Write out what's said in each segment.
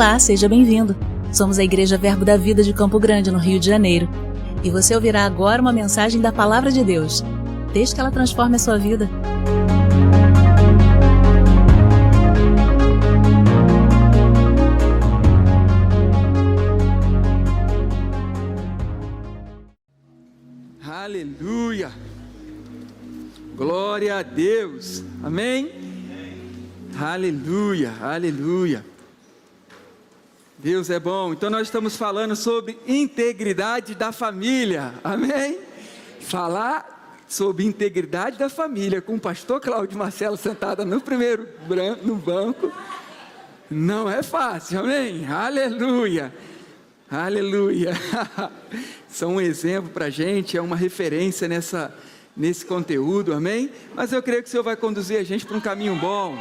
Olá, seja bem-vindo. Somos a Igreja Verbo da Vida de Campo Grande, no Rio de Janeiro. E você ouvirá agora uma mensagem da Palavra de Deus. Desde que ela transforme a sua vida. Aleluia! Glória a Deus! Amém? Aleluia, aleluia! Deus é bom. Então nós estamos falando sobre integridade da família. Amém? Falar sobre integridade da família com o pastor Cláudio Marcelo sentado no banco não é fácil. Amém? Aleluia! Aleluia! São um exemplo para a gente, é uma referência nesse conteúdo, amém? Mas eu creio que o Senhor vai conduzir a gente para um caminho bom,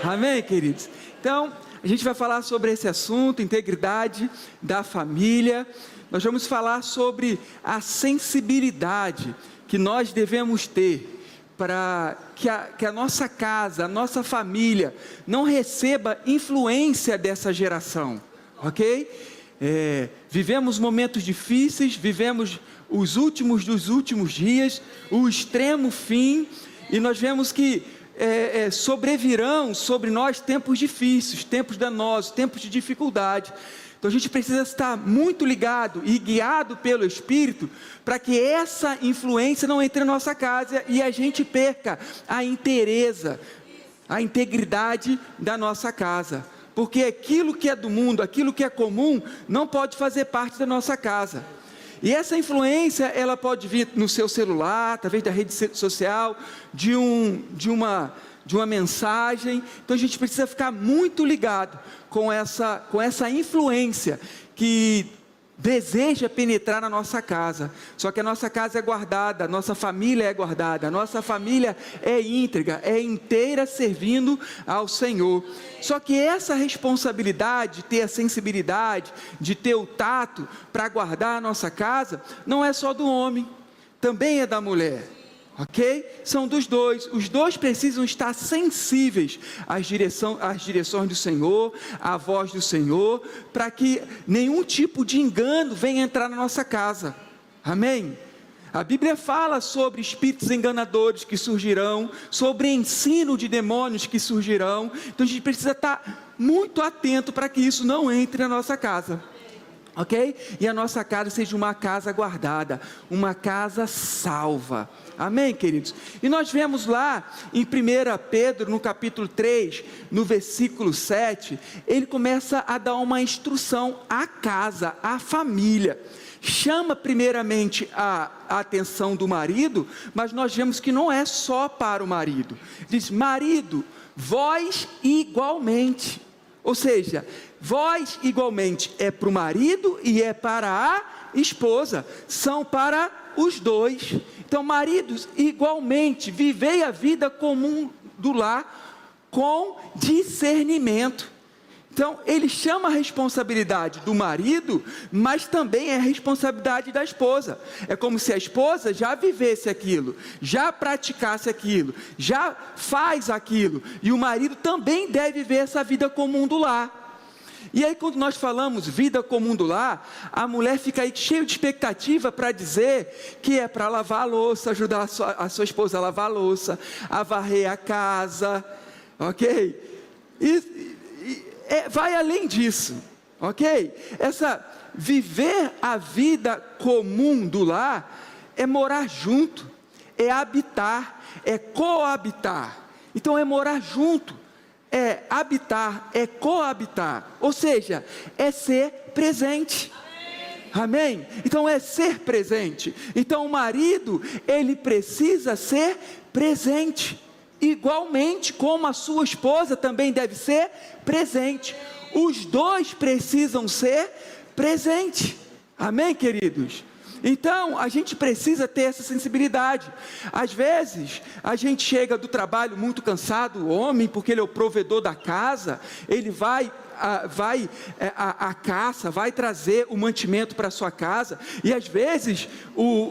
amém, queridos? Então, a gente vai falar sobre esse assunto, integridade da família. Nós vamos falar sobre a sensibilidade que nós devemos ter para que a nossa casa, a nossa família não receba influência dessa geração, ok? Vivemos momentos difíceis, vivemos os últimos dos últimos dias, o extremo fim, e nós vemos que sobrevirão sobre nós tempos difíceis, tempos danosos, tempos de dificuldade. Então a gente precisa estar muito ligado e guiado pelo Espírito, para que essa influência não entre na nossa casa e a gente perca a inteireza, a integridade da nossa casa. Porque aquilo que é do mundo, aquilo que é comum, não pode fazer parte da nossa casa. E essa influência, ela pode vir no seu celular, através da rede social, de uma mensagem. Então a gente precisa ficar muito ligado com essa influência que deseja penetrar na nossa casa. Só que a nossa casa é guardada, a nossa família é guardada, a nossa família é íntegra, é inteira servindo ao Senhor. Só que essa responsabilidade de ter a sensibilidade, de ter o tato para guardar a nossa casa, não é só do homem, também é da mulher. Ok? São dos dois. Os dois precisam estar sensíveis às direções do Senhor, à voz do Senhor, para que nenhum tipo de engano venha entrar na nossa casa. Amém? A Bíblia fala sobre espíritos enganadores que surgirão, sobre ensino de demônios que surgirão. Então a gente precisa estar muito atento para que isso não entre na nossa casa. Ok? E a nossa casa seja uma casa guardada, uma casa salva. Amém, queridos? E nós vemos lá em 1 Pedro, no capítulo 3, no versículo 7, ele começa a dar uma instrução à casa, à família. Chama primeiramente a atenção do marido, mas nós vemos que não é só para o marido. Diz: marido, vós igualmente. Ou seja, vós igualmente é para o marido e é para a esposa, são para os dois. Então, maridos, igualmente, vivei a vida comum do lar com discernimento. Então, ele chama a responsabilidade do marido, mas também é a responsabilidade da esposa. É como se a esposa já vivesse aquilo, já praticasse aquilo, já faz aquilo, e o marido também deve viver essa vida comum do lar. E aí, quando nós falamos vida comum do lar, a mulher fica aí cheia de expectativa para dizer que é para lavar a louça, ajudar a sua esposa a lavar a louça, a varrer a casa, ok? Vai além disso, ok? Viver a vida comum do lar é morar junto, é habitar, é coabitar. Então é morar junto, é habitar, é coabitar, ou seja, é ser presente. Amém? Então é ser presente. Então o marido, ele precisa ser presente, igualmente como a sua esposa também deve ser presente. Os dois precisam ser presentes. Amém, queridos? Então, a gente precisa ter essa sensibilidade. Às vezes, a gente chega do trabalho muito cansado, o homem, porque ele é o provedor da casa, ele vai à caça, vai trazer o mantimento para a sua casa, e às vezes,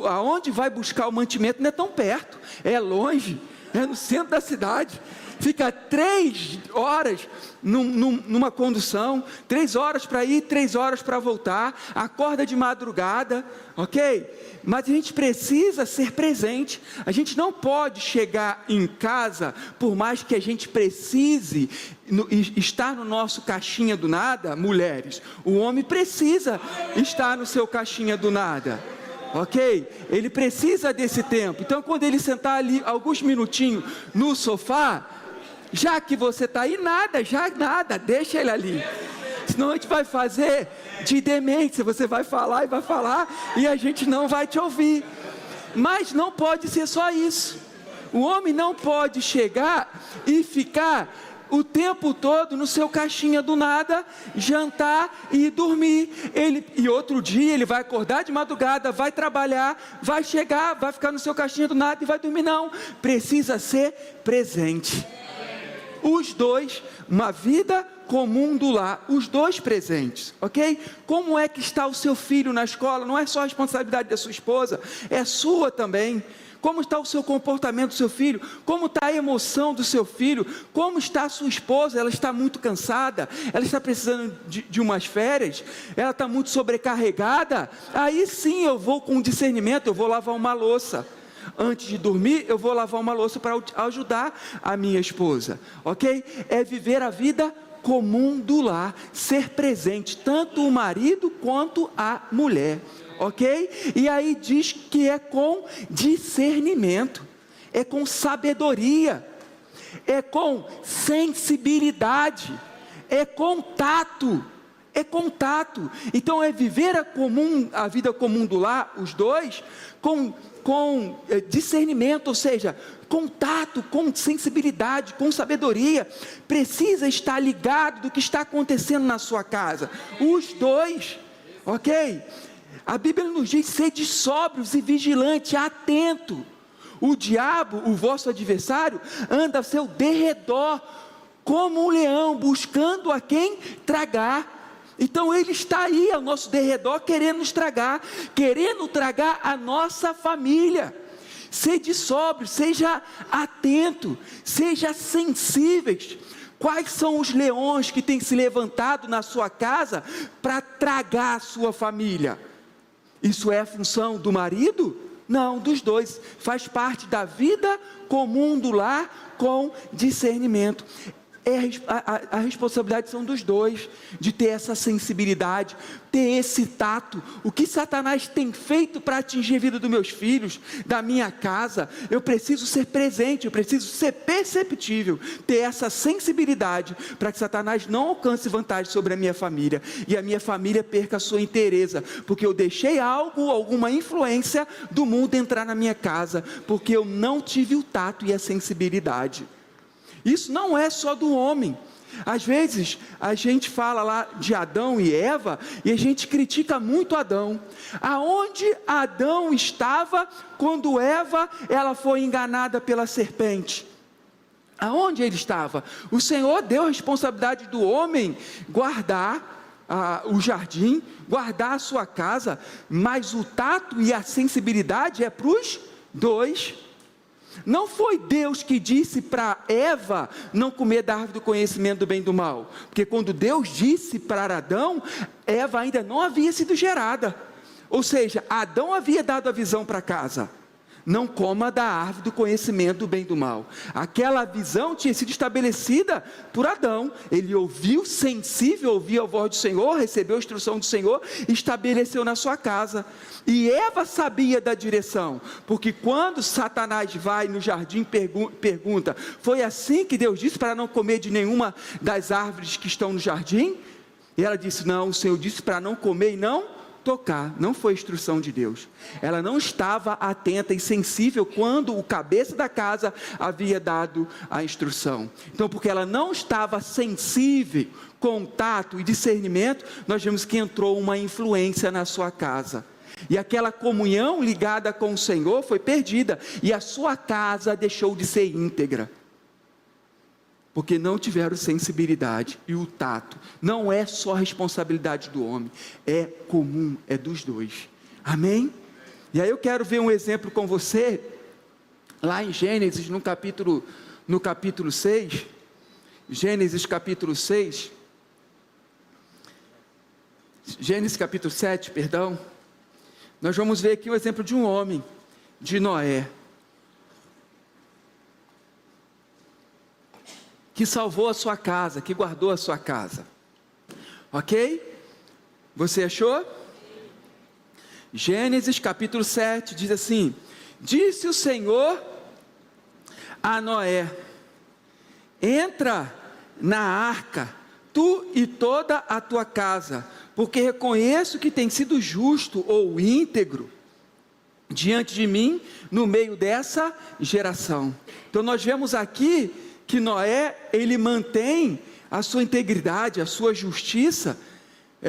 aonde vai buscar o mantimento não é tão perto, é longe, é no centro da cidade. fica 3 horas numa condução, 3 horas para ir, 3 horas para voltar, acorda de madrugada, ok? Mas a gente precisa ser presente. A gente não pode chegar em casa, por mais que a gente precise estar no nosso caixinha do nada. Mulheres, o homem precisa estar no seu caixinha do nada, ok? Ele precisa desse tempo. Então, quando ele sentar ali alguns minutinhos no sofá, já que você está aí, nada, deixa ele ali. Senão a gente vai fazer de demência, você vai falar e a gente não vai te ouvir. Mas não pode ser só isso. O homem não pode chegar e ficar o tempo todo no seu caixinha do nada, jantar e dormir. E outro dia ele vai acordar de madrugada, vai trabalhar, vai chegar, vai ficar no seu caixinha do nada e vai dormir. Não, precisa ser presente. Os dois, uma vida comum do lar, os dois presentes, ok? Como é que está o seu filho na escola? Não é só a responsabilidade da sua esposa, é sua também. Como está o seu comportamento do seu filho? Como está a emoção do seu filho? Como está a sua esposa? Ela está muito cansada? Ela está precisando de umas férias? Ela está muito sobrecarregada? Aí sim eu vou com discernimento, eu vou lavar uma louça. Antes de dormir, eu vou lavar uma louça para ajudar a minha esposa, ok? É viver a vida comum do lar, ser presente, tanto o marido quanto a mulher, ok? E aí diz que é com discernimento, é com sabedoria, é com sensibilidade, é com tato. É contato. Então é viver a vida comum do lar, os dois, com discernimento, ou seja, contato, com sensibilidade, com sabedoria. Precisa estar ligado do que está acontecendo na sua casa. Os dois, ok? A Bíblia nos diz: sede sóbrios e vigilantes, atento. O diabo, o vosso adversário, anda ao seu derredor, como um leão, buscando a quem tragar. Então ele está aí ao nosso derredor, querendo nos tragar, querendo tragar a nossa família. Sede sóbrio, seja atento, seja sensíveis. Quais são os leões que têm se levantado na sua casa para tragar a sua família? Isso é a função do marido? Não, dos dois. Faz parte da vida comum do lar com discernimento. A responsabilidade são dos dois, de ter essa sensibilidade, ter esse tato. O que Satanás tem feito para atingir a vida dos meus filhos, da minha casa? Eu preciso ser presente, eu preciso ser perceptível, ter essa sensibilidade, para que Satanás não alcance vantagem sobre a minha família, e a minha família perca a sua inteireza, porque eu deixei alguma influência do mundo entrar na minha casa, porque eu não tive o tato e a sensibilidade. Isso não é só do homem. Às vezes a gente fala lá de Adão e Eva e a gente critica muito Adão. Aonde Adão estava quando Eva ela foi enganada pela serpente? Aonde ele estava? O Senhor deu a responsabilidade do homem guardar o jardim, guardar a sua casa, mas o tato e a sensibilidade é para os dois. Não foi Deus que disse para Eva não comer da árvore do conhecimento do bem e do mal, porque quando Deus disse para Adão, Eva ainda não havia sido gerada, ou seja, Adão havia dado a visão para casa: não coma da árvore do conhecimento do bem e do mal. Aquela visão tinha sido estabelecida por Adão. Ele ouviu, sensível, ouviu a voz do Senhor, recebeu a instrução do Senhor, estabeleceu na sua casa. E Eva sabia da direção, porque quando Satanás vai no jardim, pergunta: foi assim que Deus disse para não comer de nenhuma das árvores que estão no jardim? E ela disse: não, o Senhor disse para não comer e não tocar. Não foi instrução de Deus. Ela não estava atenta e sensível quando o cabeça da casa havia dado a instrução. Então, porque ela não estava sensível, contato e discernimento, nós vemos que entrou uma influência na sua casa. E aquela comunhão ligada com o Senhor foi perdida, e a sua casa deixou de ser íntegra, porque não tiveram sensibilidade e o tato. Não é só responsabilidade do homem, é comum, é dos dois. Amém? E aí eu quero ver um exemplo com você, lá em Gênesis, no capítulo no capítulo 6, Gênesis capítulo 6, Gênesis capítulo 7, perdão, nós vamos ver aqui o exemplo de um homem, de Noé, que salvou a sua casa, que guardou a sua casa. Ok? Você achou? Gênesis capítulo 7 diz assim: disse o Senhor a Noé: entra na arca, tu e toda a tua casa, porque reconheço que tem sido justo ou íntegro diante de mim no meio dessa geração. Então nós vemos aqui que Noé, ele mantém a sua integridade, a sua justiça,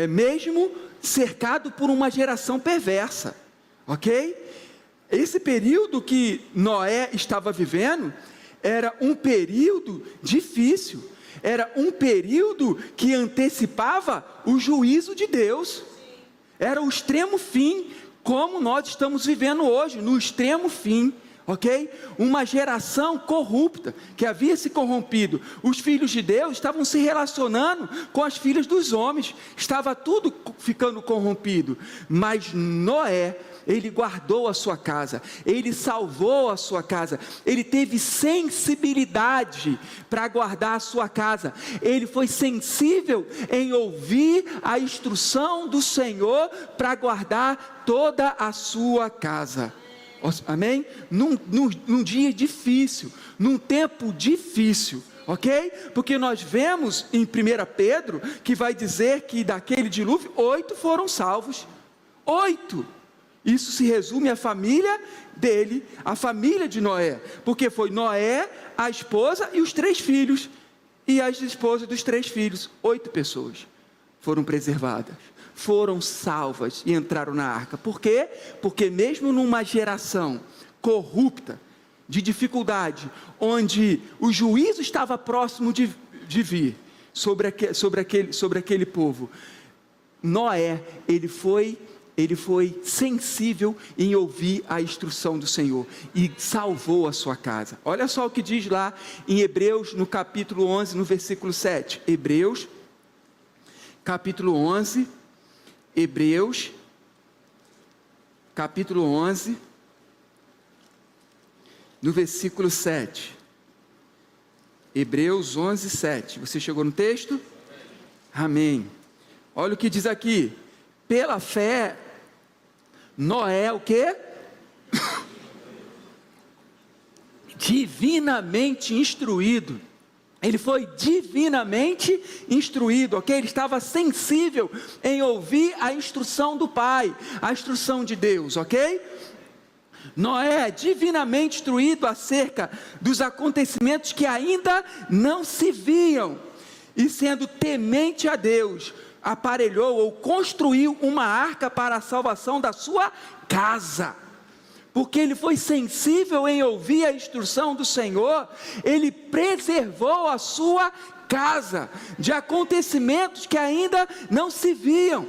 mesmo cercado por uma geração perversa, ok? Esse período que Noé estava vivendo, era um período difícil, era um período que antecipava o juízo de Deus, era o extremo fim, como nós estamos vivendo hoje, no extremo fim, ok? Uma geração corrupta, que havia se corrompido. Os filhos de Deus estavam se relacionando com as filhas dos homens, estava tudo ficando corrompido, mas Noé, ele guardou a sua casa, ele salvou a sua casa, ele teve sensibilidade para guardar a sua casa, ele foi sensível em ouvir a instrução do Senhor para guardar toda a sua casa. Amém? Num dia difícil, num tempo difícil, ok? Porque nós vemos em 1 Pedro, que vai dizer que daquele dilúvio, 8 foram salvos, 8, isso se resume à família dele, a família de Noé, porque foi Noé, a esposa e os 3 filhos, e as esposas dos 3 filhos, 8 pessoas foram preservadas, foram salvas e entraram na arca. Por quê? Porque mesmo numa geração corrupta, de dificuldade, onde o juízo estava próximo de vir sobre aquele povo, Noé, ele foi sensível em ouvir a instrução do Senhor e salvou a sua casa. Olha só o que diz lá em Hebreus, no capítulo 11, no versículo 7. Hebreus, capítulo 11, Hebreus, capítulo 11, no versículo 7. Hebreus 11, 7. Você chegou no texto? Amém. Olha o que diz aqui. Pela fé, Noé, o quê? Divinamente instruído. Ele foi divinamente instruído, ok? Ele estava sensível em ouvir a instrução do Pai, a instrução de Deus, ok? Noé, divinamente instruído acerca dos acontecimentos que ainda não se viam, e sendo temente a Deus, aparelhou ou construiu uma arca para a salvação da sua casa. Porque ele foi sensível em ouvir a instrução do Senhor, ele preservou a sua casa de acontecimentos que ainda não se viam,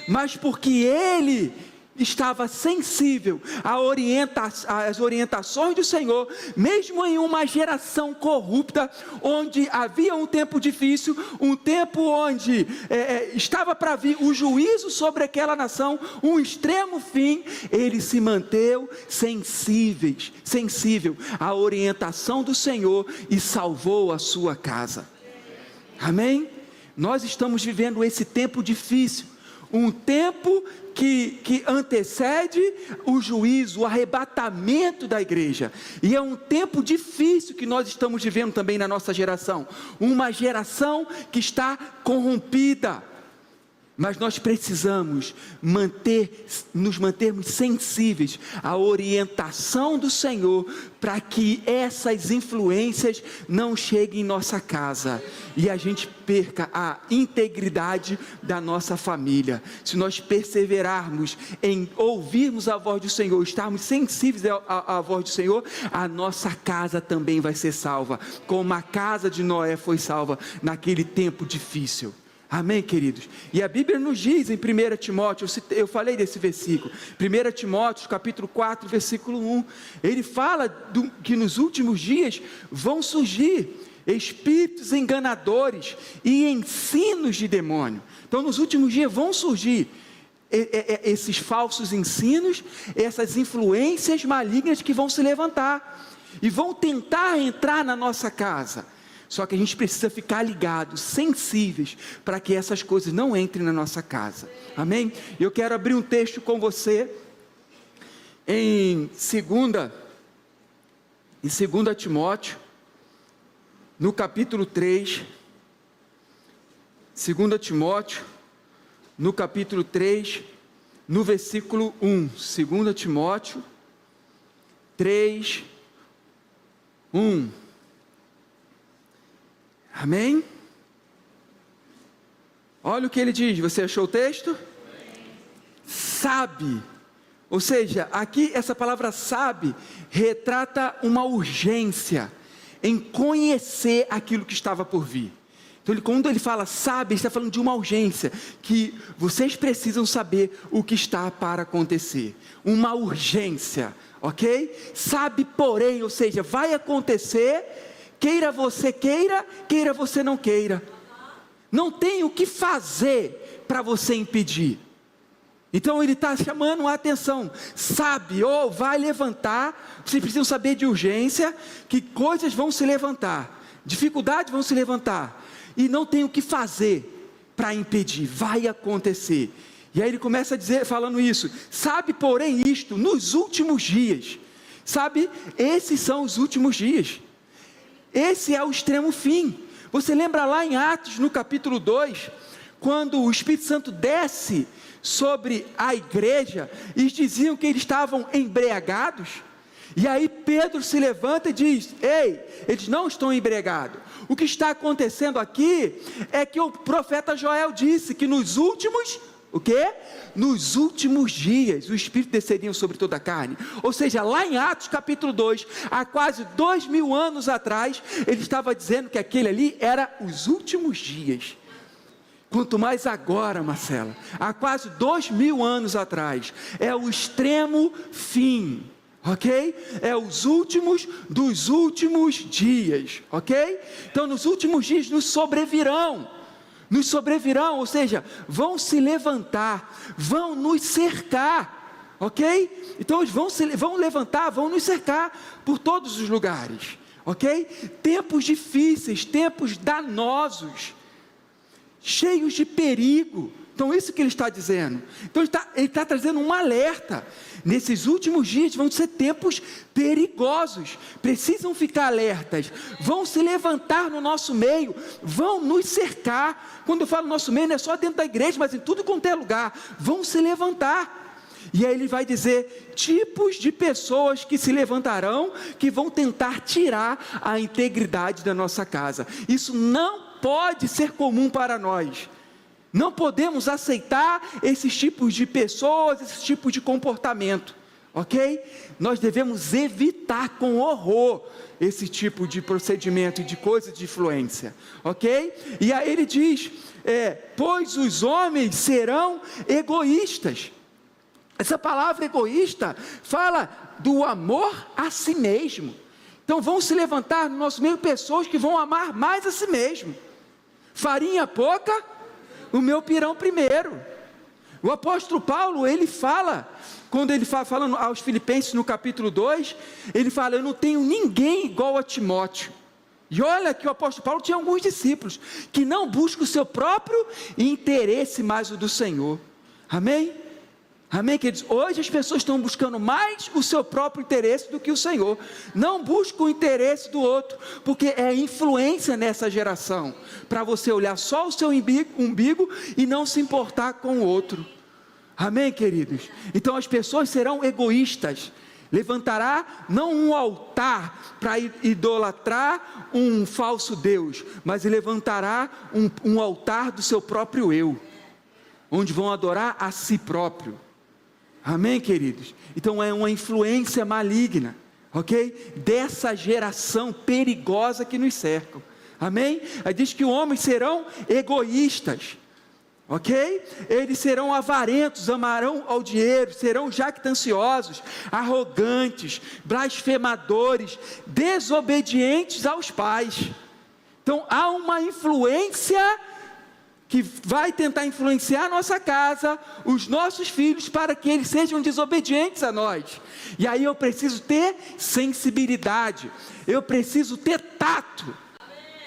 mas porque ele estava sensível às orientações do Senhor, mesmo em uma geração corrupta, onde havia um tempo difícil, um tempo onde estava para vir o juízo sobre aquela nação, um extremo fim, ele se manteve sensível à orientação do Senhor e salvou a sua casa. Amém? Nós estamos vivendo esse tempo difícil, um tempo que antecede o juízo, o arrebatamento da igreja, e é um tempo difícil que nós estamos vivendo também na nossa geração, uma geração que está corrompida, mas nós precisamos nos mantermos sensíveis à orientação do Senhor, para que essas influências não cheguem em nossa casa, e a gente perca a integridade da nossa família. Se nós perseverarmos em ouvirmos a voz do Senhor, estarmos sensíveis à voz do Senhor, a nossa casa também vai ser salva, como a casa de Noé foi salva naquele tempo difícil. Amém, queridos? E a Bíblia nos diz em 1 Timóteo, eu falei desse versículo, 1 Timóteo capítulo 4, versículo 1, ele fala que nos últimos dias vão surgir espíritos enganadores e ensinos de demônio. Então nos últimos dias vão surgir esses falsos ensinos, essas influências malignas que vão se levantar, e vão tentar entrar na nossa casa. Só que a gente precisa ficar ligados, sensíveis, para que essas coisas não entrem na nossa casa. Amém? Eu quero abrir um texto com você, em 2 Timóteo, no capítulo 3, 2 Timóteo, no capítulo 3, no versículo 1, 2 Timóteo 3, 1, amém? Olha o que ele diz, você achou o texto? Sabe, ou seja, aqui essa palavra sabe, retrata uma urgência em conhecer aquilo que estava por vir. Então, quando ele fala sabe, ele está falando de uma urgência, que vocês precisam saber o que está para acontecer, uma urgência, ok? Sabe porém, ou seja, vai acontecer, queira você não queira, não tem o que fazer para você impedir. Então ele está chamando a atenção, sabe, ou vai levantar, vocês precisam saber de urgência, que coisas vão se levantar, dificuldades vão se levantar, e não tem o que fazer para impedir, vai acontecer. E aí ele começa a dizer, falando isso, sabe porém isto, nos últimos dias, sabe, esses são os últimos dias, esse é o extremo fim. Você lembra lá em Atos, no capítulo 2, quando o Espírito Santo desce sobre a igreja, e diziam que eles estavam embriagados, e aí Pedro se levanta e diz, ei, eles não estão embriagados, o que está acontecendo aqui, é que o profeta Joel disse, que nos últimos, o quê? Nos últimos dias, o Espírito desceria sobre toda a carne, ou seja, lá em Atos capítulo 2, há quase 2000 anos atrás, ele estava dizendo que aquele ali era os últimos dias. Quanto mais agora, Marcela, há quase 2000 anos atrás, é o extremo fim, ok? É os últimos dos últimos dias, ok? Então nos últimos dias nos sobrevirão, ou seja, vão se levantar, vão nos cercar, ok? Então eles vão levantar, vão nos cercar por todos os lugares, ok? Tempos difíceis, tempos danosos, cheios de perigo. Então isso que ele está dizendo. Então ele está trazendo um alerta. Nesses últimos dias vão ser tempos perigosos, precisam ficar alertas, vão se levantar no nosso meio, vão nos cercar. Quando eu falo nosso meio, não é só dentro da igreja, mas em tudo quanto é lugar, vão se levantar. E aí ele vai dizer, tipos de pessoas que se levantarão, que vão tentar tirar a integridade da nossa casa. Isso não pode ser comum para nós. Não podemos aceitar esses tipos de pessoas, esses tipos de comportamento, ok? Nós devemos evitar com horror esse tipo de procedimento e de coisa de influência, ok? E aí ele diz, pois os homens serão egoístas. Essa palavra egoísta fala do amor a si mesmo. Então vão se levantar no nosso meio pessoas que vão amar mais a si mesmo. Farinha pouca, o meu pirão primeiro. O apóstolo Paulo, ele fala, quando ele falando aos Filipenses no capítulo 2, ele fala, eu não tenho ninguém igual a Timóteo. E olha que o apóstolo Paulo tinha alguns discípulos, que não buscam o seu próprio interesse, mas o do Senhor. Amém? Amém, queridos? Hoje as pessoas estão buscando mais o seu próprio interesse do que o Senhor. Não busca o interesse do outro, porque é influência nessa geração, para você olhar só o seu umbigo e não se importar com o outro. Amém, queridos? Então as pessoas serão egoístas. Levantará não um altar para idolatrar um falso Deus, mas levantará um altar do seu próprio eu, onde vão adorar a si próprio. Amém, queridos? Então é uma influência maligna, ok? Dessa geração perigosa que nos cerca. Amém? Aí diz que homens serão egoístas. Ok? Eles serão avarentos, amarão ao dinheiro, serão jactanciosos, arrogantes, blasfemadores, desobedientes aos pais. Então há uma influência que vai tentar influenciar a nossa casa, os nossos filhos, para que eles sejam desobedientes a nós. E aí eu preciso ter sensibilidade, eu preciso ter tato.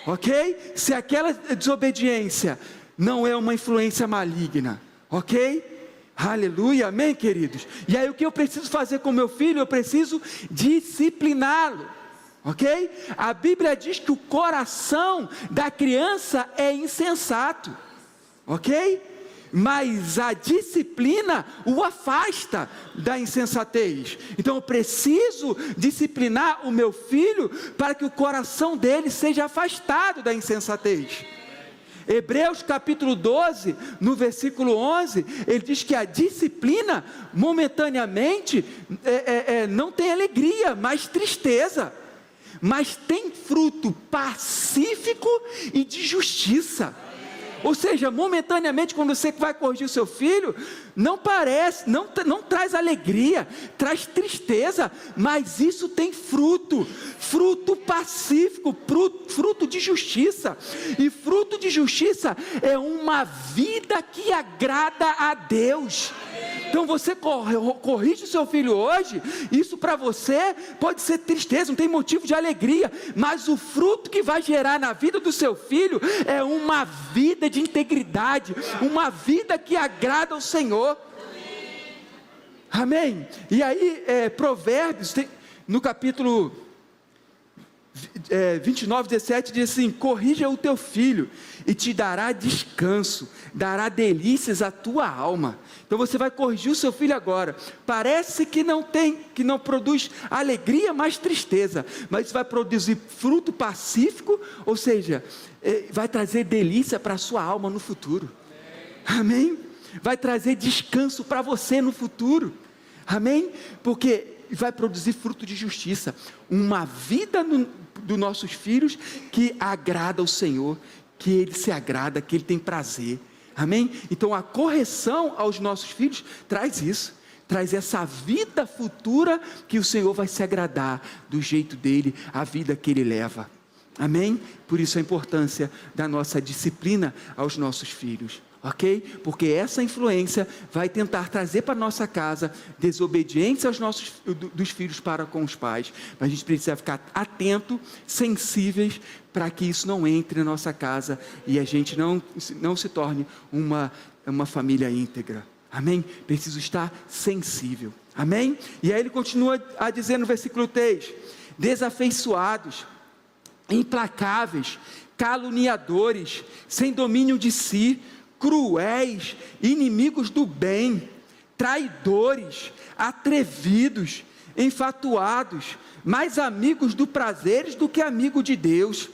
Ok? Se aquela desobediência não é uma influência maligna, ok? Aleluia, amém, queridos? E aí o que eu preciso fazer com meu filho? Eu preciso discipliná-lo, ok? A Bíblia diz que o coração da criança é insensato, ok? Mas a disciplina o afasta da insensatez. Então eu preciso disciplinar o meu filho para que o coração dele seja afastado da insensatez. Hebreus capítulo 12, no versículo 11, ele diz que a disciplina momentaneamente não tem alegria, mas tristeza, mas tem fruto pacífico e de justiça. Ou seja, momentaneamente, quando você vai corrigir o seu filho, não traz alegria, traz tristeza, mas isso tem fruto pacífico, fruto de justiça. E fruto de justiça é uma vida que agrada a Deus. Então você corrige o seu filho hoje, isso para você pode ser tristeza, não tem motivo de alegria, mas o fruto que vai gerar na vida do seu filho é uma vida de integridade, uma vida que agrada ao Senhor. Amém? E aí Provérbios, no capítulo 29, 17, diz assim: corrija o teu filho e te dará descanso, dará delícias à tua alma. Então você vai corrigir o seu filho agora. Parece que não produz alegria, mas tristeza, mas isso vai produzir fruto pacífico, ou seja, vai trazer delícia para a sua alma no futuro. Amém? Vai trazer descanso para você no futuro. Amém? Porque vai produzir fruto de justiça, uma vida dos nossos filhos que agrada ao Senhor, que Ele se agrada, que Ele tem prazer. Amém? Então a correção aos nossos filhos traz isso, traz essa vida futura que o Senhor vai se agradar do jeito dele, a vida que Ele leva. Amém? Por isso a importância da nossa disciplina aos nossos filhos. Ok? Porque essa influência vai tentar trazer para a nossa casa desobediência dos filhos para com os pais. Mas a gente precisa ficar atento, sensíveis, para que isso não entre na nossa casa e a gente não se torne uma família íntegra. Amém? Preciso estar sensível. Amém? E aí ele continua a dizer no versículo 3: desafeiçoados, implacáveis, caluniadores, sem domínio de si, cruéis, inimigos do bem, traidores, atrevidos, enfatuados, mais amigos do prazeres do que amigo de Deus,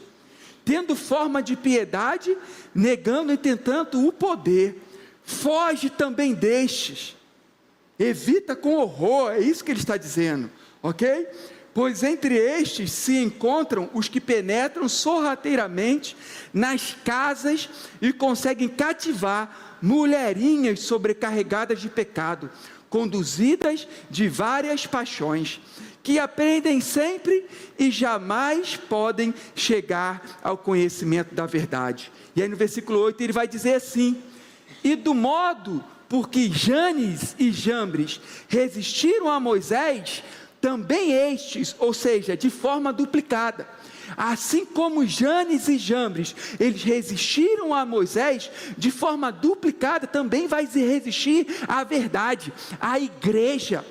tendo forma de piedade, negando e tentando o poder. Foge também destes, evita com horror, é isso que ele está dizendo, ok? Pois entre estes se encontram os que penetram sorrateiramente nas casas e conseguem cativar mulherinhas sobrecarregadas de pecado, conduzidas de várias paixões, que aprendem sempre e jamais podem chegar ao conhecimento da verdade. E aí no versículo 8 ele vai dizer assim: e do modo por que Janes e Jambres resistiram a Moisés, também estes, ou seja, de forma duplicada, assim como Janes e Jambres, eles resistiram a Moisés, de forma duplicada também vai resistir à verdade, à igreja,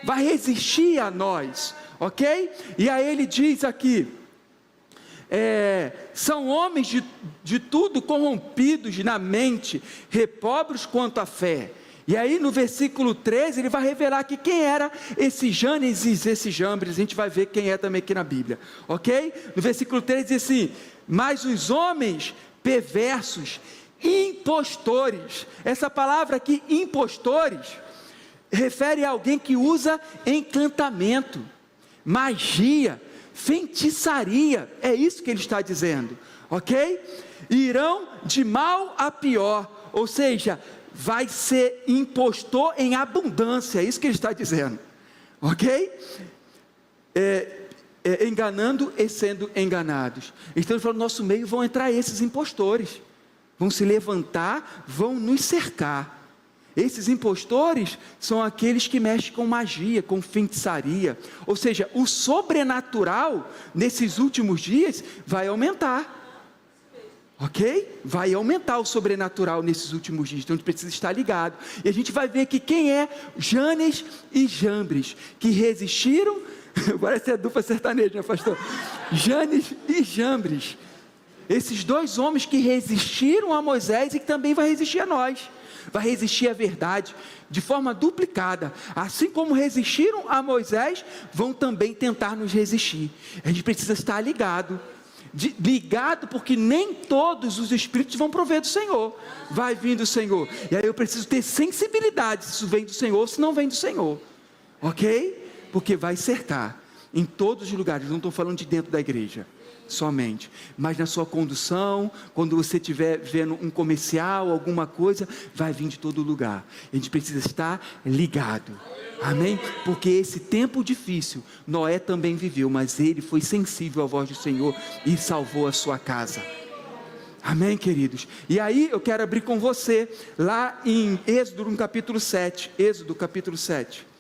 vai resistir a nós, ok? E aí ele diz aqui, são homens de tudo corrompidos na mente, repobres quanto à fé. E aí no versículo 13, ele vai revelar aqui quem era esse Janes e esse Jambres. A gente vai ver quem é também aqui na Bíblia, ok? No versículo 13 diz assim: mas os homens perversos, impostores. Essa palavra aqui, impostores, refere a alguém que usa encantamento, magia, feitiçaria. É isso que ele está dizendo, ok? Irão de mal a pior, ou seja, vai ser impostor em abundância, é isso que ele está dizendo, ok? Enganando e sendo enganados. Então ele falou, no nosso meio vão entrar esses impostores, vão se levantar, vão nos cercar. Esses impostores são aqueles que mexem com magia, com feitiçaria, ou seja, o sobrenatural nesses últimos dias vai aumentar. Ok? Vai aumentar o sobrenatural nesses últimos dias, então a gente precisa estar ligado. E a gente vai ver que quem é Janes e Jambres, que resistiram, parece a dupla sertaneja, né, pastor? Janes e Jambres, esses dois homens que resistiram a Moisés e que também vai resistir a nós, vai resistir à verdade, de forma duplicada, assim como resistiram a Moisés, vão também tentar nos resistir. A gente precisa estar ligado, porque nem todos os espíritos vão prover do Senhor, vai vir do Senhor, e aí eu preciso ter sensibilidade, se isso vem do Senhor, ou se não vem do Senhor, ok? Porque vai cercar, em todos os lugares, não estou falando de dentro da igreja, somente, mas na sua condução, quando você estiver vendo um comercial, alguma coisa, vai vir de todo lugar, a gente precisa estar ligado, amém? Porque esse tempo difícil, Noé também viveu, mas ele foi sensível à voz do Senhor, e salvou a sua casa, amém, queridos? E aí eu quero abrir com você, lá em Êxodo, no capítulo 7, Êxodo capítulo 7,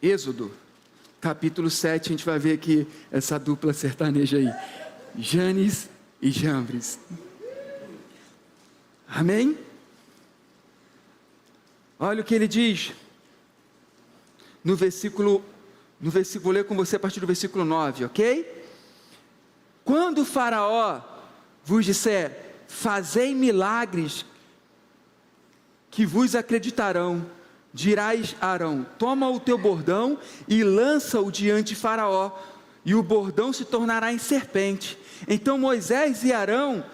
Êxodo, capítulo 7, a gente vai ver aqui essa dupla sertaneja aí, Janes e Jambres, amém? Olha o que ele diz, no versículo, vou ler com você a partir do versículo 9, ok? Quando o Faraó vos disser, fazei milagres que vos acreditarão, dirás a Arão, toma o teu bordão e lança-o diante de Faraó, e o bordão se tornará em serpente. Então Moisés e Arão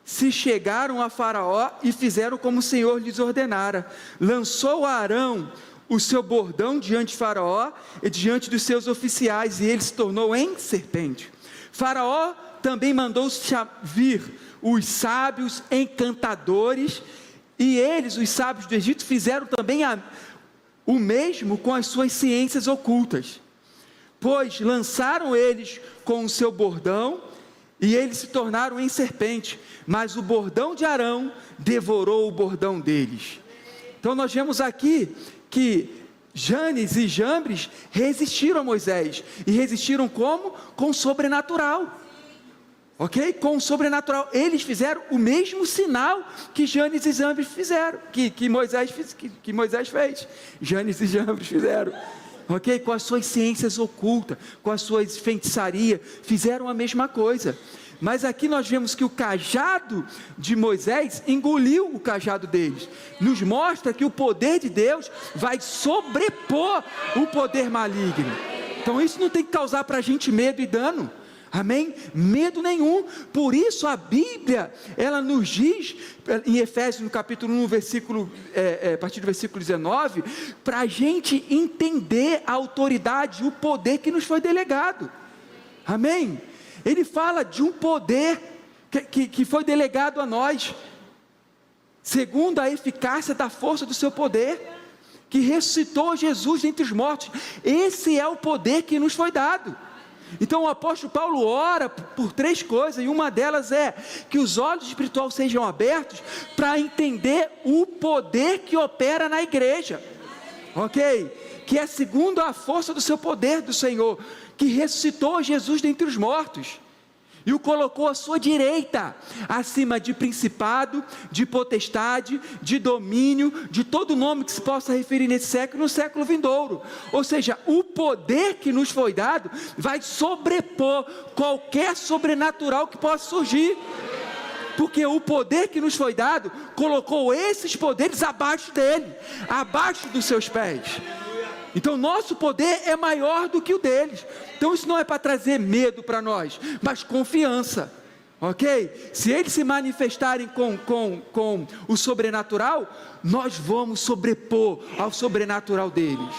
se chegaram a Faraó e fizeram como o Senhor lhes ordenara. Lançou Arão o seu bordão diante de Faraó e diante dos seus oficiais, e ele se tornou em serpente. Faraó também mandou vir os sábios encantadores, e eles, os sábios do Egito, fizeram também o mesmo com as suas ciências ocultas, pois lançaram eles com o seu bordão, e eles se tornaram em serpente, mas o bordão de Arão devorou o bordão deles. Então nós vemos aqui que Janes e Jambres resistiram a Moisés, e resistiram como? Com o sobrenatural, ok? Com o sobrenatural, eles fizeram o mesmo sinal que Janes e Jambres fizeram, que Moisés fez, Janes e Jambres fizeram, ok? Com as suas ciências ocultas, com as suas feitiçarias, fizeram a mesma coisa. Mas aqui nós vemos que o cajado de Moisés engoliu o cajado deles, nos mostra que o poder de Deus vai sobrepor o poder maligno. Então isso não tem que causar para a gente medo e dano, amém? Medo nenhum. Por isso a Bíblia, ela nos diz, em Efésios no capítulo 1, a partir do versículo 19, para a gente entender a autoridade e o poder que nos foi delegado, amém? Ele fala de um poder que foi delegado a nós, segundo a eficácia da força do seu poder, que ressuscitou Jesus dentre os mortos. Esse é o poder que nos foi dado. Então o apóstolo Paulo ora por três coisas, e uma delas é que os olhos espirituais sejam abertos para entender o poder que opera na igreja, ok? Que é segundo a força do seu poder do Senhor, que ressuscitou Jesus dentre os mortos, e o colocou à sua direita, acima de principado, de potestade, de domínio, de todo nome que se possa referir nesse século e no século vindouro. Ou seja, o poder que nos foi dado vai sobrepor qualquer sobrenatural que possa surgir, porque o poder que nos foi dado colocou esses poderes abaixo dele, abaixo dos seus pés. Então nosso poder é maior do que o deles. Então isso não é para trazer medo para nós, mas confiança, ok? Se eles se manifestarem com o sobrenatural, nós vamos sobrepor ao sobrenatural deles,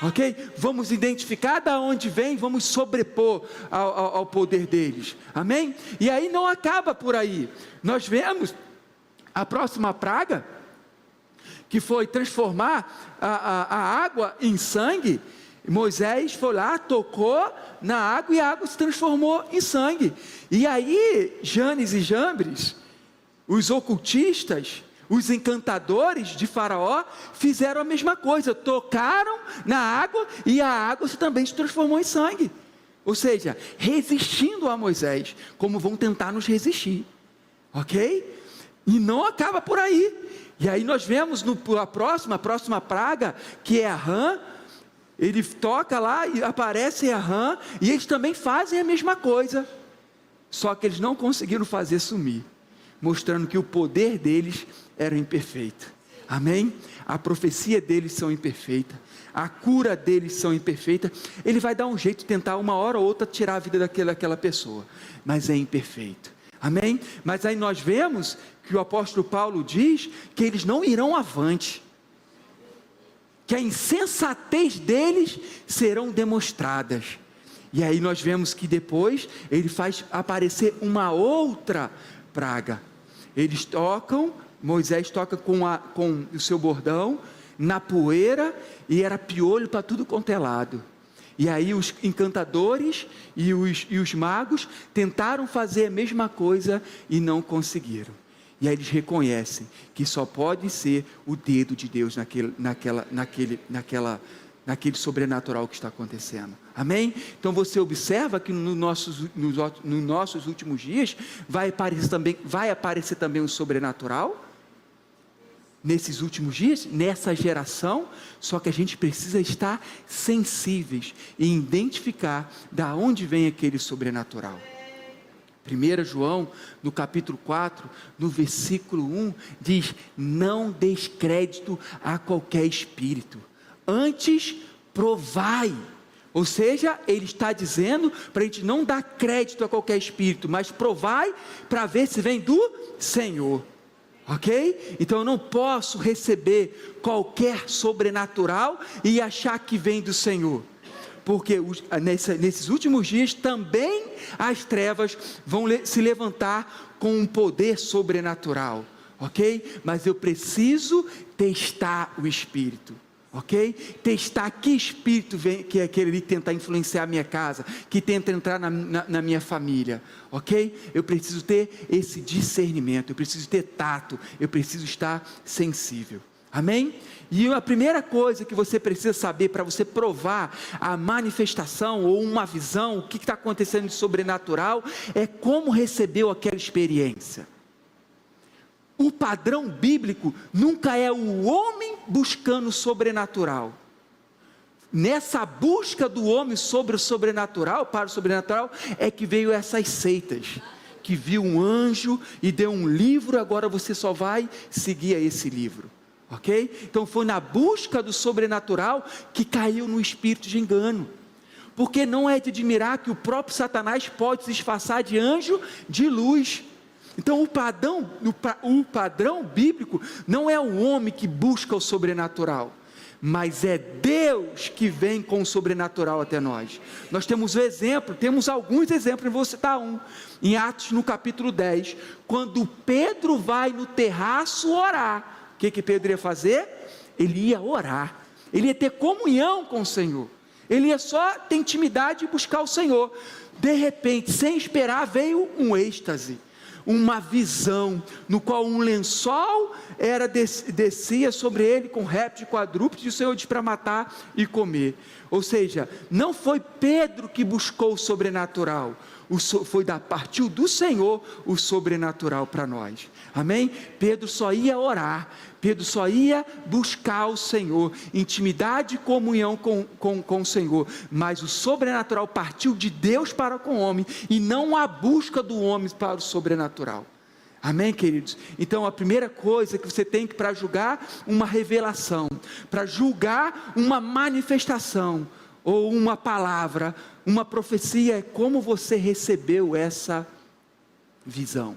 Ok? Vamos identificar da onde vem, vamos sobrepor ao poder deles. Amém? E aí não acaba por aí. Nós vemos a próxima praga, que foi transformar a água em sangue. Moisés foi lá, tocou na água e a água se transformou em sangue. E aí Janes e Jambres, os ocultistas, os encantadores de Faraó, fizeram a mesma coisa, tocaram na água e a água também se transformou em sangue. Ou seja, resistindo a Moisés, como vão tentar nos resistir, ok? E não acaba por aí. E aí nós vemos a próxima praga, que é a rã. Ele toca lá e aparece a rã, e eles também fazem a mesma coisa, só que eles não conseguiram fazer sumir, mostrando que o poder deles era imperfeito. Amém? A profecia deles são imperfeita, a cura deles são imperfeita. Ele vai dar um jeito de tentar uma hora ou outra tirar a vida daquela pessoa, mas é imperfeito. Amém? Mas aí nós vemos que o apóstolo Paulo diz que eles não irão avante, que a insensatez deles serão demonstradas. E aí nós vemos que depois ele faz aparecer uma outra praga. Eles tocam, Moisés toca com o seu bordão na poeira, e era piolho para tudo quanto é lado. E aí os encantadores e os magos tentaram fazer a mesma coisa e não conseguiram. E aí eles reconhecem que só pode ser o dedo de Deus naquele sobrenatural que está acontecendo. Amém? Então você observa que nos nossos últimos dias vai aparecer também o sobrenatural. Nesses últimos dias, nessa geração, só que a gente precisa estar sensíveis e identificar da onde vem aquele sobrenatural. 1 João, no capítulo 4, no versículo 1, diz: não deis crédito a qualquer espírito, antes provai. Ou seja, ele está dizendo para a gente não dar crédito a qualquer espírito, mas provai para ver se vem do Senhor. Ok? Então eu não posso receber qualquer sobrenatural e achar que vem do Senhor, porque nesses últimos dias também as trevas vão se levantar com um poder sobrenatural, ok? Mas eu preciso testar o Espírito, ok? Testar que espírito vem, que é aquele que tenta influenciar a minha casa, que tenta entrar na minha família, ok? Eu preciso ter esse discernimento, eu preciso ter tato, eu preciso estar sensível. Amém? E a primeira coisa que você precisa saber para você provar a manifestação ou uma visão, o que está acontecendo de sobrenatural, é como recebeu aquela experiência. O padrão bíblico nunca é o homem buscando o sobrenatural. Nessa busca do homem sobre o sobrenatural, para o sobrenatural, é que veio essas seitas, que viu um anjo e deu um livro, agora você só vai seguir a esse livro. Ok? Então foi na busca do sobrenatural que caiu no espírito de engano, porque não é de admirar que o próprio Satanás pode se disfarçar de anjo de luz. Então o padrão bíblico não é o homem que busca o sobrenatural, mas é Deus que vem com o sobrenatural até nós. Nós temos alguns exemplos, eu vou citar um, em Atos no capítulo 10, quando Pedro vai no terraço orar. O que Pedro ia fazer? Ele ia orar, ele ia ter comunhão com o Senhor, ele ia só ter intimidade e buscar o Senhor. De repente, sem esperar, veio um êxtase, uma visão, no qual um lençol descia sobre ele com répteis e quadrúpedes, e o Senhor disse para matar e comer. Ou seja, não foi Pedro que buscou o sobrenatural, partiu do Senhor o sobrenatural para nós. Amém? Pedro só ia orar, Pedro só ia buscar o Senhor, intimidade e comunhão com o Senhor, mas o sobrenatural partiu de Deus para com o homem, e não a busca do homem para o sobrenatural. Amém, queridos? Então a primeira coisa que você tem que, para julgar uma revelação, para julgar uma manifestação, ou uma palavra, uma profecia, é como você recebeu essa visão.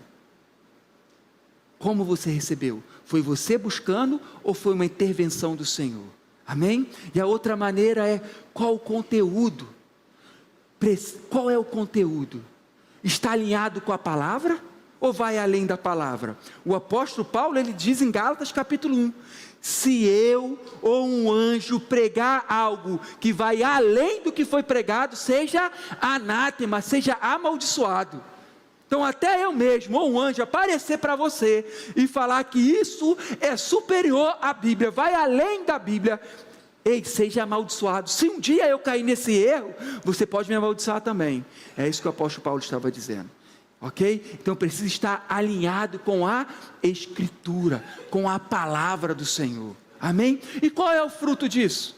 Como você recebeu? Foi você buscando ou foi uma intervenção do Senhor? Amém? E a outra maneira é qual o conteúdo? Qual é o conteúdo? Está alinhado com a palavra ou vai além da palavra? O apóstolo Paulo, ele diz em Gálatas capítulo 1, se eu ou um anjo pregar algo que vai além do que foi pregado, seja anátema, seja amaldiçoado. Então até eu mesmo, ou um anjo, aparecer para você e falar que isso é superior à Bíblia, vai além da Bíblia, ei, seja amaldiçoado. Se um dia eu cair nesse erro, você pode me amaldiçoar também. É isso que o apóstolo Paulo estava dizendo. Ok? Então precisa estar alinhado com a Escritura, com a palavra do Senhor. Amém? E qual é o fruto disso?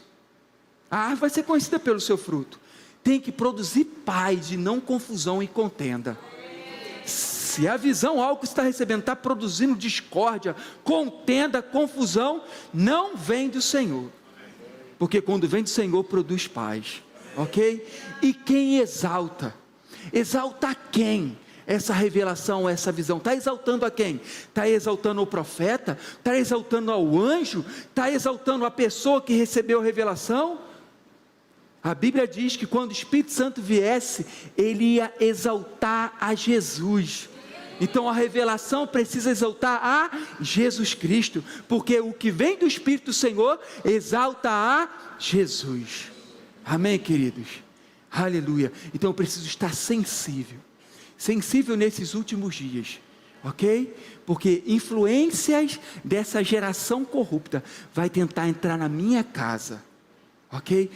A árvore vai ser conhecida pelo seu fruto. Tem que produzir paz e não confusão e contenda. Se a visão, algo que você está recebendo, está produzindo discórdia, contenda, confusão, não vem do Senhor. Porque quando vem do Senhor, produz paz. Ok? E quem exalta? Exalta quem? Essa revelação, essa visão, está exaltando a quem? Está exaltando o profeta? Está exaltando ao anjo? Está exaltando a pessoa que recebeu a revelação? A Bíblia diz que quando o Espírito Santo viesse, ele ia exaltar a Jesus. Então a revelação precisa exaltar a Jesus Cristo, porque o que vem do Espírito do Senhor exalta a Jesus. Amém, queridos? Aleluia. Então eu preciso estar sensível nesses últimos dias, ok? Porque influências dessa geração corrupta vai tentar entrar na minha casa, ok?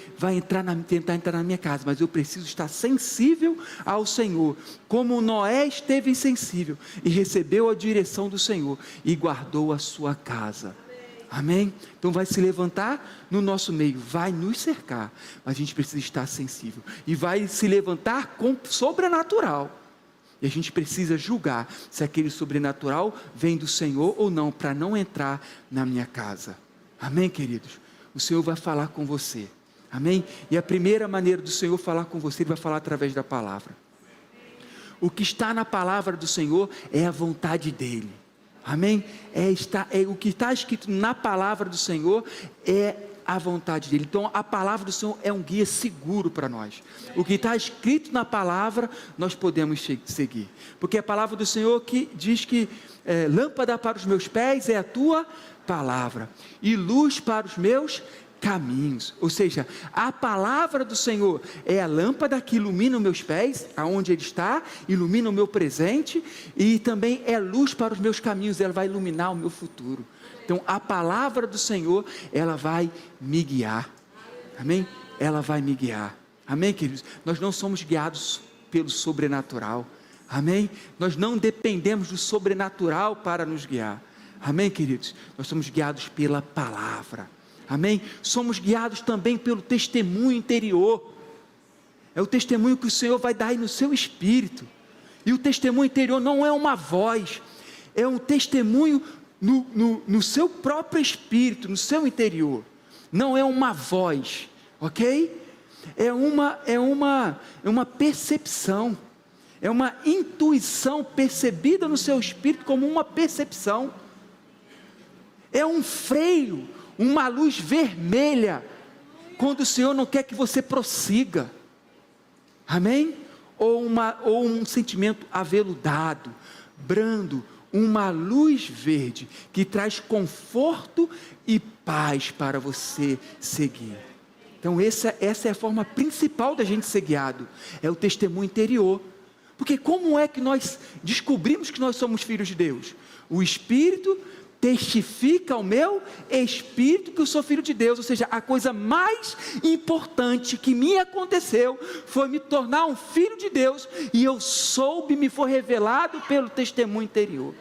Tentar entrar na minha casa, mas eu preciso estar sensível ao Senhor, como Noé esteve insensível e recebeu a direção do Senhor e guardou a sua casa. Amém? Então vai se levantar no nosso meio, vai nos cercar, mas a gente precisa estar sensível, e vai se levantar com sobrenatural, e a gente precisa julgar se aquele sobrenatural vem do Senhor ou não, para não entrar na minha casa. Amém, queridos? O Senhor vai falar com você, amém? E a primeira maneira do Senhor falar com você, Ele vai falar através da palavra. O que está na palavra do Senhor é a vontade dEle, amém? O que está escrito na palavra do Senhor é a vontade dEle. Então a palavra do Senhor é um guia seguro para nós. O que está escrito na palavra, nós podemos seguir, porque a palavra do Senhor que diz que lâmpada para os meus pés é a tua palavra, e luz para os meus caminhos. Ou seja, a palavra do Senhor é a lâmpada que ilumina os meus pés, aonde Ele está, ilumina o meu presente, e também é luz para os meus caminhos, ela vai iluminar o meu futuro. Então a palavra do Senhor, ela vai me guiar, amém? Ela vai me guiar, amém, queridos? Nós não somos guiados pelo sobrenatural, amém? Nós não dependemos do sobrenatural para nos guiar, amém, queridos? Nós somos guiados pela palavra, amém? Somos guiados também pelo testemunho interior, é o testemunho que o Senhor vai dar aí no seu espírito, e o testemunho interior não é uma voz, é um testemunho no seu próprio espírito, no seu interior, não é uma voz, ok? É uma percepção, é uma intuição percebida no seu espírito como uma percepção, é um freio, uma luz vermelha, quando o Senhor não quer que você prossiga, amém? Ou um sentimento aveludado, brando, uma luz verde, que traz conforto e paz para você seguir. Então essa é a forma principal da gente ser guiado, é o testemunho interior, porque como é que nós descobrimos que nós somos filhos de Deus? O Espírito testifica ao meu espírito que eu sou filho de Deus, ou seja, a coisa mais importante que me aconteceu, foi me tornar um filho de Deus, e eu soube, me foi revelado pelo testemunho interior.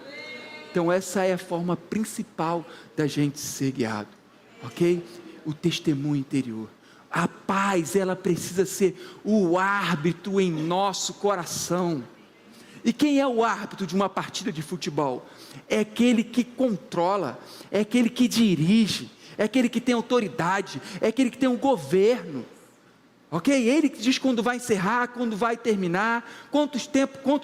Então essa é a forma principal da gente ser guiado, ok? O testemunho interior. A paz, ela precisa ser o árbitro em nosso coração. E quem é o árbitro de uma partida de futebol? É aquele que controla, é aquele que dirige, é aquele que tem autoridade, é aquele que tem um governo. Ok? Ele que diz quando vai encerrar, quando vai terminar, quanto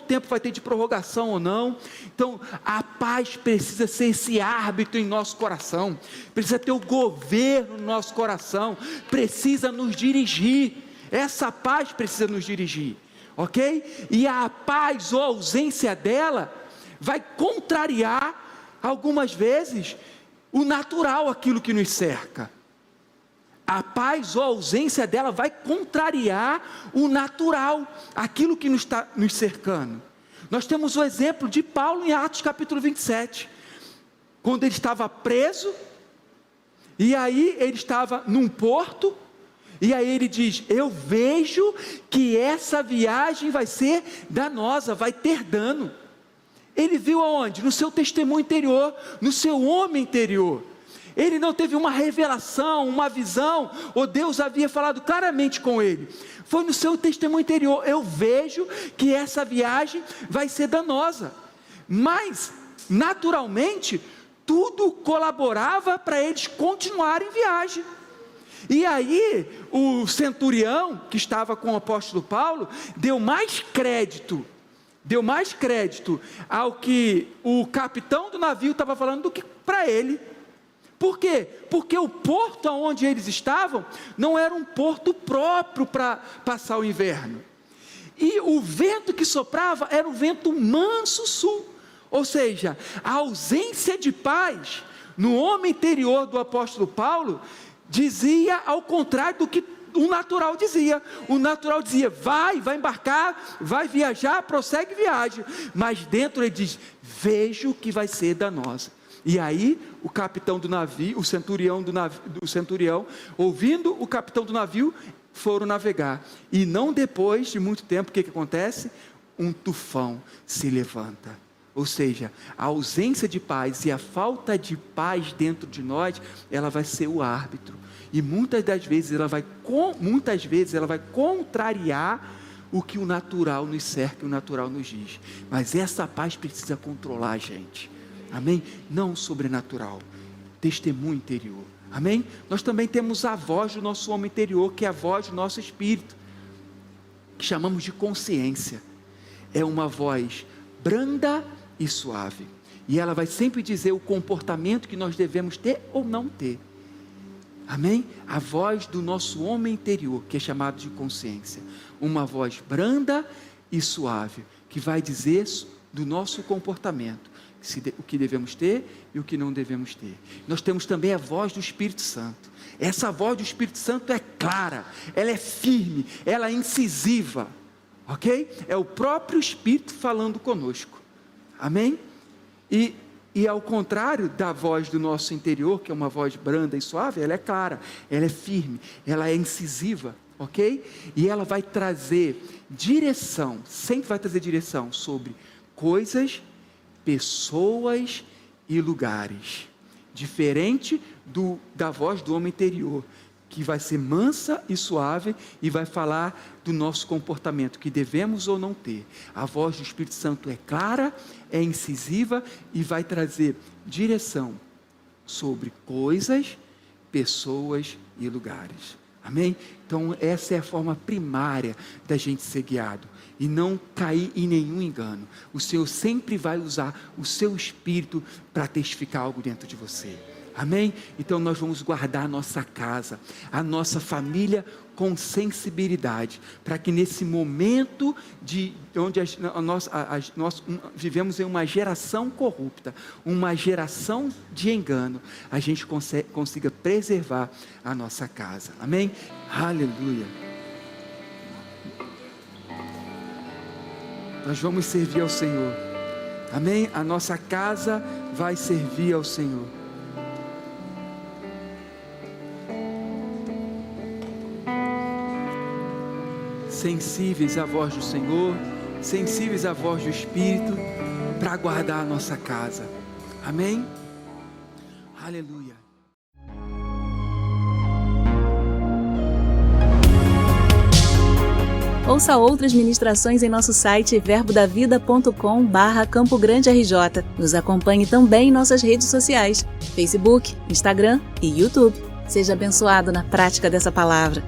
tempo vai ter de prorrogação ou não. Então, a paz precisa ser esse árbitro em nosso coração, precisa ter o governo no nosso coração, precisa nos dirigir. Essa paz precisa nos dirigir, ok? E a paz ou a ausência dela vai contrariar, algumas vezes, o natural, aquilo que nos cerca. A paz ou a ausência dela vai contrariar o natural, aquilo que nos está nos cercando. Nós temos o exemplo de Paulo em Atos capítulo 27, quando ele estava preso, e aí ele estava num porto, e aí ele diz: eu vejo que essa viagem vai ser danosa, vai ter dano. Ele viu aonde? No seu testemunho interior, no seu homem interior. Ele não teve uma revelação, uma visão, ou Deus havia falado claramente com ele. Foi no seu testemunho interior: eu vejo que essa viagem vai ser danosa. Mas, naturalmente, tudo colaborava para eles continuarem viagem. E aí, o centurião, que estava com o apóstolo Paulo, deu mais crédito ao que o capitão do navio estava falando do que para ele. Por quê? Porque o porto onde eles estavam não era um porto próprio para passar o inverno. E o vento que soprava era um vento manso sul. Ou seja, a ausência de paz no homem interior do apóstolo Paulo dizia ao contrário do que o natural dizia. O natural dizia: vai embarcar, vai viajar, prossegue viagem. Mas dentro ele diz: vejo que vai ser danosa. E aí o capitão do navio, o centurião, ouvindo o capitão do navio, foram navegar. E não depois de muito tempo, o que acontece? Um tufão se levanta. Ou seja, a ausência de paz e a falta de paz dentro de nós, ela vai ser o árbitro. E muitas vezes ela vai contrariar o que o natural nos cerca, o natural nos diz. Mas essa paz precisa controlar a gente. Amém? Não sobrenatural, testemunho interior. Amém? Nós também temos a voz do nosso homem interior, que é a voz do nosso espírito, que chamamos de consciência. É uma voz branda e suave, e ela vai sempre dizer o comportamento que nós devemos ter ou não ter. Amém? A voz do nosso homem interior, que é chamado de consciência. Uma voz branda e suave, que vai dizer do nosso comportamento, o que devemos ter e o que não devemos ter. Nós temos também a voz do Espírito Santo. Essa voz do Espírito Santo é clara, ela é firme, ela é incisiva, ok? É o próprio Espírito falando conosco. Amém? E ao contrário da voz do nosso interior, que é uma voz branda e suave, ela é clara, ela é firme, ela é incisiva, ok? E ela vai trazer direção, sempre vai trazer direção sobre coisas, pessoas e lugares, diferente da voz do homem interior, que vai ser mansa e suave e vai falar do nosso comportamento, que devemos ou não ter. A voz do Espírito Santo é clara, é incisiva e vai trazer direção sobre coisas, pessoas e lugares. Amém? Então essa é a forma primária da gente ser guiado e não cair em nenhum engano. O Senhor sempre vai usar o seu Espírito para testificar algo dentro de você. Amém? Então nós vamos guardar a nossa casa, a nossa família com sensibilidade, para que nesse momento onde nós vivemos em uma geração corrupta, uma geração de engano, a gente consiga preservar a nossa casa. Amém? Aleluia. Nós vamos servir ao Senhor. Amém? A nossa casa vai servir ao Senhor. Sensíveis à voz do Senhor, sensíveis à voz do Espírito, para guardar a nossa casa. Amém? Aleluia. Ouça outras ministrações em nosso site verbodavida.com/Campo Grande RJ. Nos acompanhe também em nossas redes sociais, Facebook, Instagram e YouTube. Seja abençoado na prática dessa palavra.